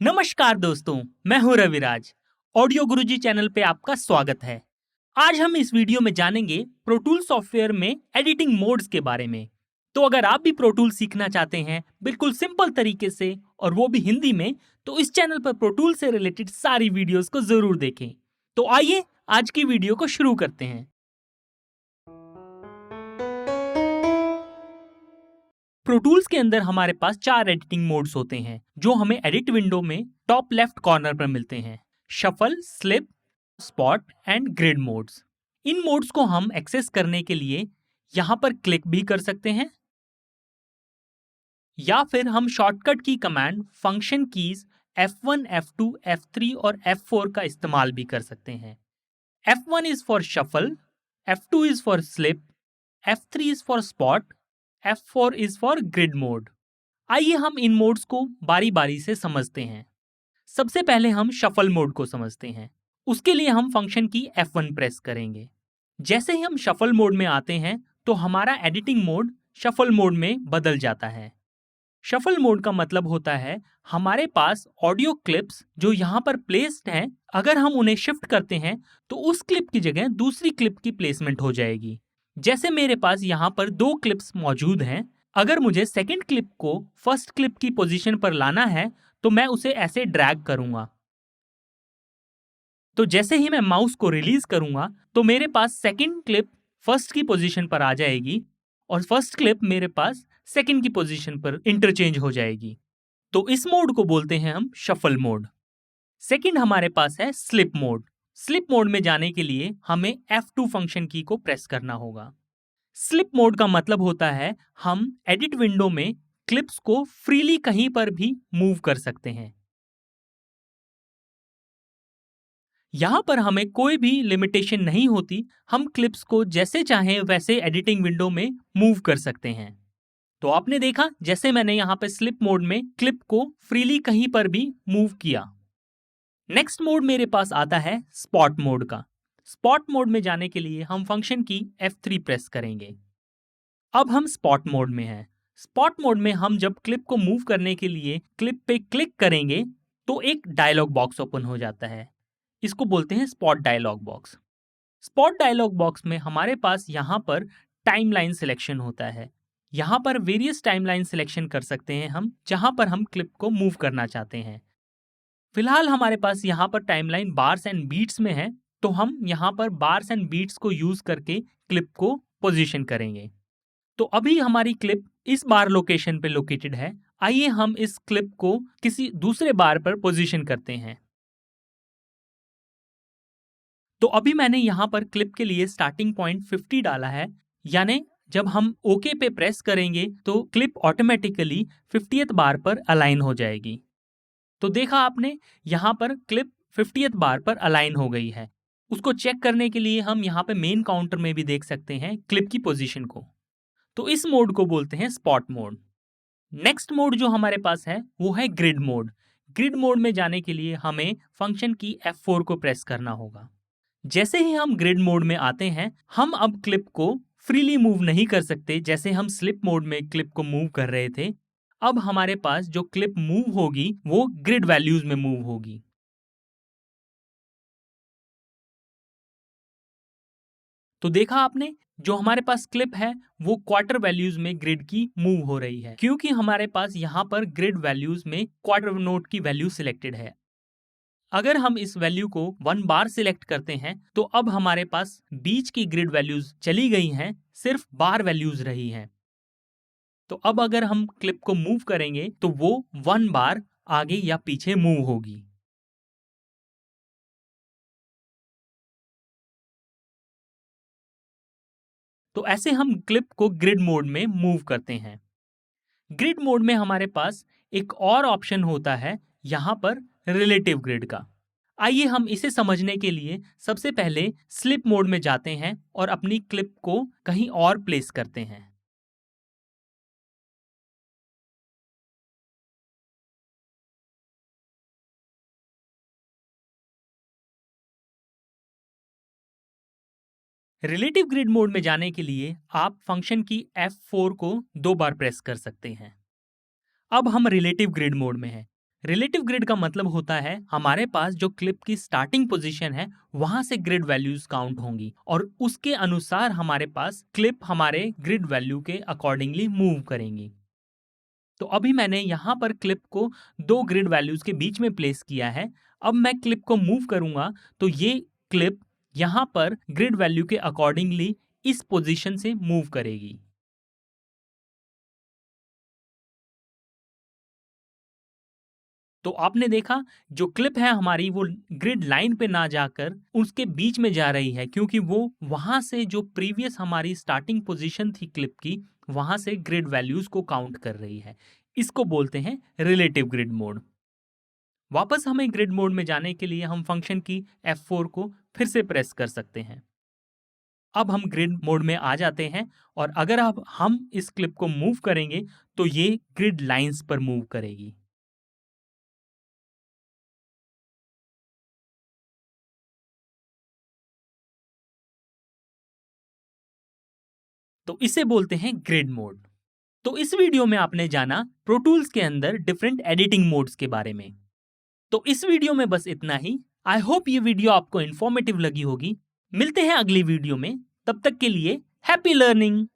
नमस्कार दोस्तों, मैं हूं रविराज। ऑडियो गुरुजी चैनल पे आपका स्वागत है। आज हम इस वीडियो में जानेंगे प्रो टूल सॉफ्टवेयर में एडिटिंग मोड्स के बारे में। तो अगर आप भी प्रो टूल सीखना चाहते हैं बिल्कुल सिंपल तरीके से और वो भी हिंदी में, तो इस चैनल पर प्रो टूल से रिलेटेड सारी वीडियोस को जरूर देखें। तो आइए आज की वीडियो को शुरू करते हैं। प्रो टूल्स के अंदर हमारे पास 4 एडिटिंग मोड्स होते हैं जो हमें एडिट विंडो में टॉप लेफ्ट कॉर्नर पर मिलते हैं। Shuffle, slip, spot and grid modes. In modes को हम एक्सेस करने के लिए यहाँ पर क्लिक भी कर सकते हैं या फिर हम शॉर्टकट की command function keys F1, F2, F3 और F4 का इस्तेमाल भी कर सकते हैं। F1 is for shuffle, F2 is for slip, F3 is for spot, F4 is for grid mode. आइए हम इन मोड्स को बारी बारी से समझते हैं। सबसे पहले हम शफल मोड को समझते हैं। उसके लिए हम फंक्शन की F1 प्रेस करेंगे। जैसे ही हम शफल मोड में आते हैं तो हमारा एडिटिंग मोड शफल मोड में बदल जाता है। शफल मोड का मतलब होता है हमारे पास ऑडियो क्लिप्स जो यहाँ पर प्लेस्ड हैं, अगर हम उन्हें शिफ्ट करते हैं तो उस क्लिप की जगह दूसरी क्लिप की प्लेसमेंट हो जाएगी। जैसे मेरे पास यहाँ पर 2 क्लिप्स मौजूद हैं, अगर मुझे सेकंड क्लिप को फर्स्ट क्लिप की पोजीशन पर लाना है तो मैं उसे ऐसे ड्रैग करूंगा। तो जैसे ही मैं माउस को रिलीज करूंगा तो मेरे पास सेकंड क्लिप फर्स्ट की पोजीशन पर आ जाएगी और फर्स्ट क्लिप मेरे पास सेकंड की पोजीशन पर इंटरचेंज हो जाएगी। तो इस मोड को बोलते हैं हम शफल मोड। सेकंड हमारे पास है स्लिप मोड। स्लिप मोड में जाने के लिए हमें F2 फंक्शन की को प्रेस करना होगा। स्लिप मोड का मतलब होता है हम एडिट विंडो में क्लिप्स को फ्रीली कहीं पर भी मूव कर सकते हैं। यहाँ पर हमें कोई भी लिमिटेशन नहीं होती, हम क्लिप्स को जैसे चाहें वैसे एडिटिंग विंडो में मूव कर सकते हैं। तो आपने देखा जैसे मैंने यहाँ पे स्लिप मोड में क्लिप को फ्रीली कहीं पर भी मूव किया। नेक्स्ट मोड मेरे पास आता है स्पॉट मोड का। स्पॉट मोड में जाने के लिए हम फंक्शन की F3 प्रेस करेंगे। अब हम स्पॉट मोड में हैं। स्पॉट मोड में हम जब क्लिप को मूव करने के लिए क्लिप पे क्लिक करेंगे तो एक डायलॉग बॉक्स ओपन हो जाता है। इसको बोलते हैं spot dialogue box. Spot dialogue box में हमारे पास यहाँ पर टाइमलाइन सिलेक्शन होता है। यहाँ पर वेरियस टाइमलाइन सिलेक्शन कर सकते हैं हम, जहाँ पर हम क्लिप को मूव करना चाहते हैं। फिलहाल हमारे पास यहाँ पर टाइमलाइन बार्स एंड बीट्स में है, तो हम यहाँ पर बार्स एंड बीट्स को यूज करके क्लिप को पोजीशन करेंगे। तो अभी हमारी क्लिप इस बार लोकेशन पे लोकेटेड है। आइए हम इस क्लिप को किसी दूसरे बार पर पोजीशन करते हैं। तो अभी मैंने यहाँ पर क्लिप के लिए स्टार्टिंग पॉइंट 50 डाला है, यानी जब हम ओके पे प्रेस करेंगे तो क्लिप ऑटोमेटिकली 50th बार पर अलाइन हो जाएगी। तो देखा आपने, यहाँ पर क्लिप 50th बार पर अलाइन हो गई है। उसको चेक करने के लिए हम यहाँ पे मेन काउंटर में भी देख सकते हैं क्लिप की पोजीशन को। तो इस मोड को बोलते हैं स्पॉट मोड। नेक्स्ट मोड जो हमारे पास है वो है ग्रिड मोड। ग्रिड मोड में जाने के लिए हमें फंक्शन की F4 को प्रेस करना होगा। जैसे ही हम ग्रिड मोड में आते हैं, हम अब क्लिप को फ्रीली मूव नहीं कर सकते जैसे हम स्लिप मोड में क्लिप को मूव कर रहे थे। अब हमारे पास जो क्लिप मूव होगी वो ग्रिड वैल्यूज में मूव होगी। तो देखा आपने, जो हमारे पास क्लिप है वो क्वार्टर वैल्यूज में ग्रिड की मूव हो रही है, क्योंकि हमारे पास यहाँ पर ग्रिड वैल्यूज में क्वार्टर नोट की वैल्यू सिलेक्टेड है। अगर हम इस वैल्यू को 1 बार सिलेक्ट करते हैं तो अब हमारे पास बीच की ग्रिड वैल्यूज चली गई हैं, सिर्फ बार वैल्यूज रही हैं। तो अब अगर हम क्लिप को मूव करेंगे तो वो 1 बार आगे या पीछे मूव होगी। तो ऐसे हम क्लिप को ग्रिड मोड में मूव करते हैं। ग्रिड मोड में हमारे पास एक और ऑप्शन होता है, यहाँ पर रिलेटिव ग्रिड का। आइए हम इसे समझने के लिए सबसे पहले स्लिप मोड में जाते हैं और अपनी क्लिप को कहीं और प्लेस करते हैं। रिलेटिव ग्रिड मोड में जाने के लिए आप फंक्शन की F4 को 2 बार प्रेस कर सकते हैं। अब हम रिलेटिव ग्रिड मोड में हैं। रिलेटिव ग्रिड का मतलब होता है हमारे पास जो क्लिप की स्टार्टिंग पोजीशन है वहां से ग्रिड वैल्यूज काउंट होंगी और उसके अनुसार हमारे पास क्लिप हमारे ग्रिड वैल्यू के अकॉर्डिंगली मूव करेंगी। तो अभी मैंने यहाँ पर क्लिप को दो ग्रिड वैल्यूज के बीच में प्लेस किया है। अब मैं क्लिप को मूव करूंगा तो ये क्लिप यहाँ पर ग्रिड वैल्यू के अकॉर्डिंगली इस पोजीशन से मूव करेगी। तो आपने देखा जो क्लिप है हमारी वो ग्रिड लाइन पे ना जाकर उसके बीच में जा रही है, क्योंकि वो वहां से जो प्रीवियस हमारी स्टार्टिंग पोजीशन थी क्लिप की वहां से ग्रिड वैल्यूज को काउंट कर रही है। इसको बोलते हैं रिलेटिव ग्रिड मोड। वापस हमें ग्रिड मोड में जाने के लिए हम फंक्शन की F4 को फिर से प्रेस कर सकते हैं। अब हम ग्रिड मोड में आ जाते हैं और अगर अब हम इस क्लिप को मूव करेंगे तो ये ग्रिड लाइंस पर मूव करेगी। तो इसे बोलते हैं ग्रिड मोड। तो इस वीडियो में आपने जाना प्रो टूल्स के अंदर डिफरेंट एडिटिंग मोड्स के बारे में। तो इस वीडियो में बस इतना ही। आई होप ये वीडियो आपको इन्फॉर्मेटिव लगी होगी। मिलते हैं अगली वीडियो में, तब तक के लिए हैप्पी लर्निंग।